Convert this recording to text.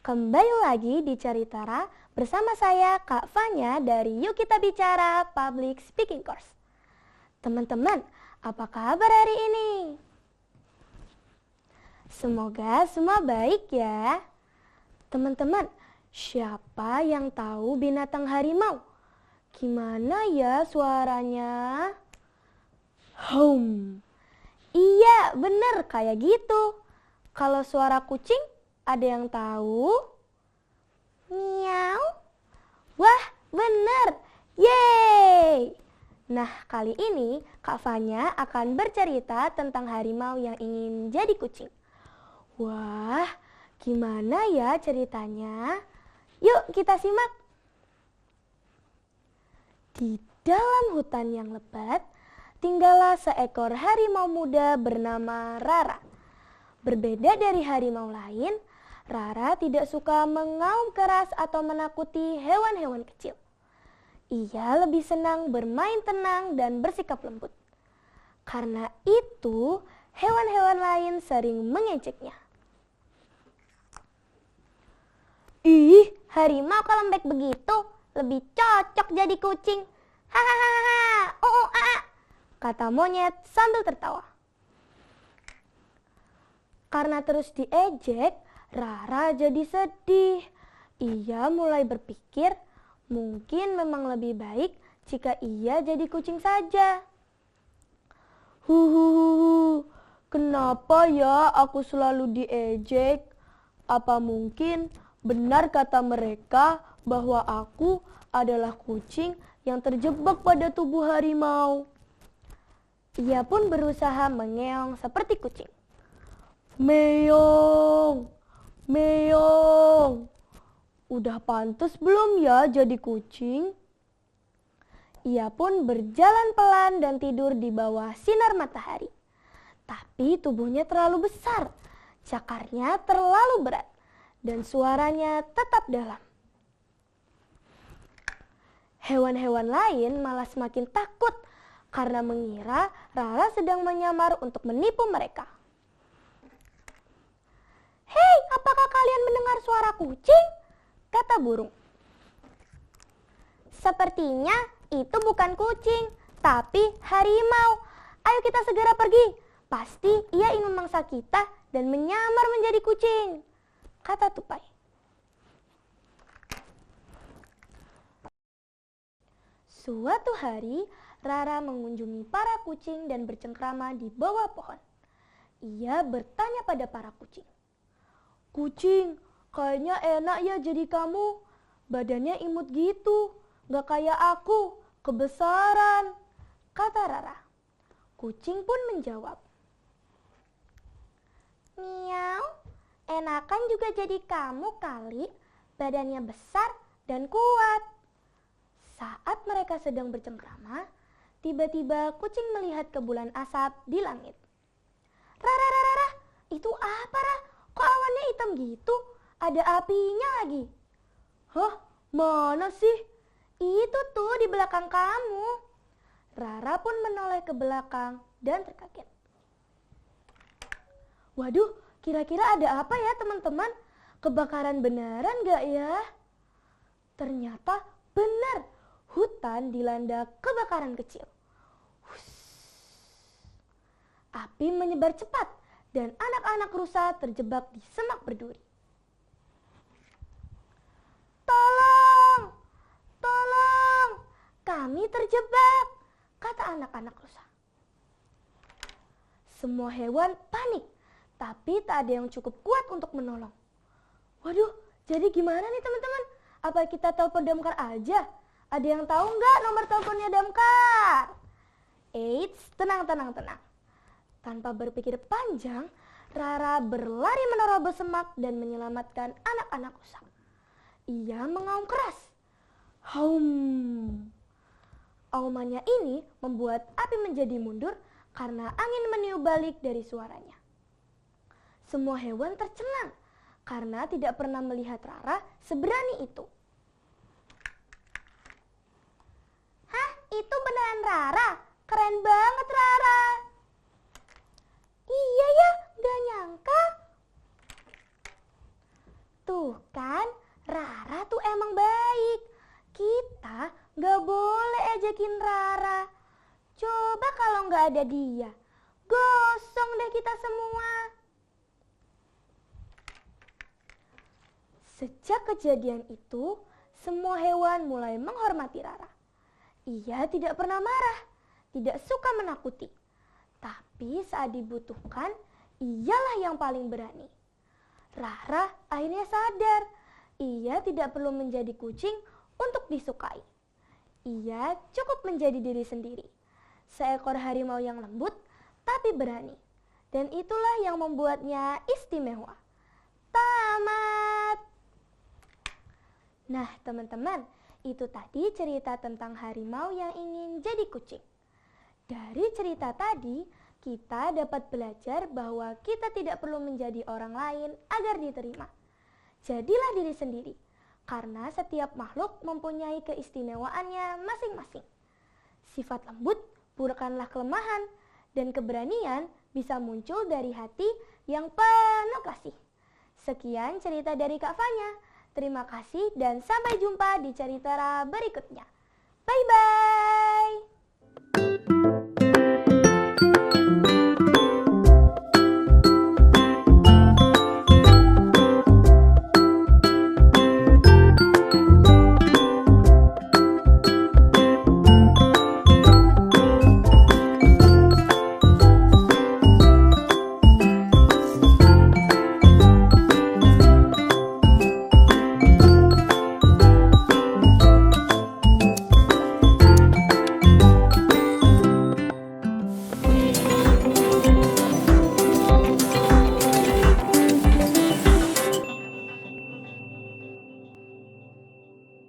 Kembali lagi di Ceritara bersama saya Kak Fanya dari Yuk Kita Bicara Public Speaking Course. Teman-teman, apa kabar hari ini? Semoga semua baik ya. Teman-teman, siapa yang tahu binatang harimau? Gimana ya suaranya? Hum. Iya, bener kayak gitu. Kalau suara kucing, ada yang tahu? Miau. Wah, bener. Yeay. Nah, kali ini Kak Fanya akan bercerita tentang harimau yang ingin jadi kucing. Wah, gimana ya ceritanya? Yuk kita simak. Di dalam hutan yang lebat, tinggallah seekor harimau muda bernama Rara. Berbeda dari harimau lain, Rara tidak suka mengaum keras atau menakuti hewan-hewan kecil. Ia lebih senang bermain tenang dan bersikap lembut. Karena itu, hewan-hewan lain sering mengejeknya. Ih, harimau kalau lembek begitu, lebih cocok jadi kucing. Hahaha, kata monyet sambil tertawa. Karena terus diejek, Rara jadi sedih. Ia mulai berpikir, mungkin memang lebih baik jika ia jadi kucing saja. Kenapa ya aku selalu diejek? Apa mungkin benar kata mereka bahwa aku adalah kucing yang terjebak pada tubuh harimau? Ia pun berusaha mengeong seperti kucing. Meong, meong. Udah pantas belum ya jadi kucing? Ia pun berjalan pelan dan tidur di bawah sinar matahari. Tapi tubuhnya terlalu besar, cakarnya terlalu berat, dan suaranya tetap dalam. Hewan-hewan lain malah semakin takut karena mengira Rara sedang menyamar untuk menipu mereka. Hei, apakah kalian mendengar suara kucing? Kata burung. Sepertinya itu bukan kucing, tapi harimau. Ayo kita segera pergi. Pasti ia ingin memangsa kita dan menyamar menjadi kucing, kata tupai. Suatu hari, Rara mengunjungi para kucing dan bercengkrama di bawah pohon. Ia bertanya pada para kucing. Kucing, kayaknya enak ya jadi kamu. Badannya imut gitu, gak kayak aku, kebesaran, kata Rara. Kucing pun menjawab. Miau, enakan juga jadi kamu kali, badannya besar dan kuat. Saat mereka sedang bercengkrama, tiba-tiba kucing melihat kepulan asap di langit. Rara, itu apa, Ra? Kok awannya hitam gitu? Ada apinya lagi. Hah? Mana sih? Itu tuh di belakang kamu. Rara pun menoleh ke belakang dan terkaget. Waduh, kira-kira ada apa ya teman-teman? Kebakaran beneran gak ya? Ternyata benar, hutan dilanda kebakaran kecil. Api menyebar cepat dan anak-anak rusa terjebak di semak berduri. Tolong, tolong, kami terjebak, kata anak-anak rusa. Semua hewan panik, tapi tak ada yang cukup kuat untuk menolong. Waduh, jadi gimana nih teman-teman? Apa kita telepon damkar aja? Ada yang tahu nggak nomor teleponnya damkar? Eits, tenang. Tanpa berpikir panjang, Rara berlari menerobos semak dan menyelamatkan anak-anak rusa. Ia mengaum keras. Haum. Aumannya ini membuat api menjadi mundur karena angin meniup balik dari suaranya. Semua hewan tercengang karena tidak pernah melihat Rara seberani itu. Hah, itu beneran Rara? Keren banget Rara. Iya ya, gak nyangka. Tuh kan, Rara tuh emang baik. Kita gak boleh ejekin Rara. Coba kalau gak ada dia, gosong deh kita semua. Sejak kejadian itu, semua hewan mulai menghormati Rara. Ia tidak pernah marah, tidak suka menakuti. Tapi saat dibutuhkan, ialah yang paling berani. Rara akhirnya sadar, ia tidak perlu menjadi kucing untuk disukai. Ia cukup menjadi diri sendiri. Seekor harimau yang lembut tapi berani. Dan itulah yang membuatnya istimewa. Tamat. Nah teman-teman, itu tadi cerita tentang harimau yang ingin jadi kucing. Dari cerita tadi, kita dapat belajar bahwa kita tidak perlu menjadi orang lain agar diterima. Jadilah diri sendiri, karena setiap makhluk mempunyai keistimewaannya masing-masing. Sifat lembut bukanlah kelemahan, dan keberanian bisa muncul dari hati yang penuh kasih. Sekian cerita dari Kak Fanya. Terima kasih dan sampai jumpa di cerita berikutnya. Bye-bye.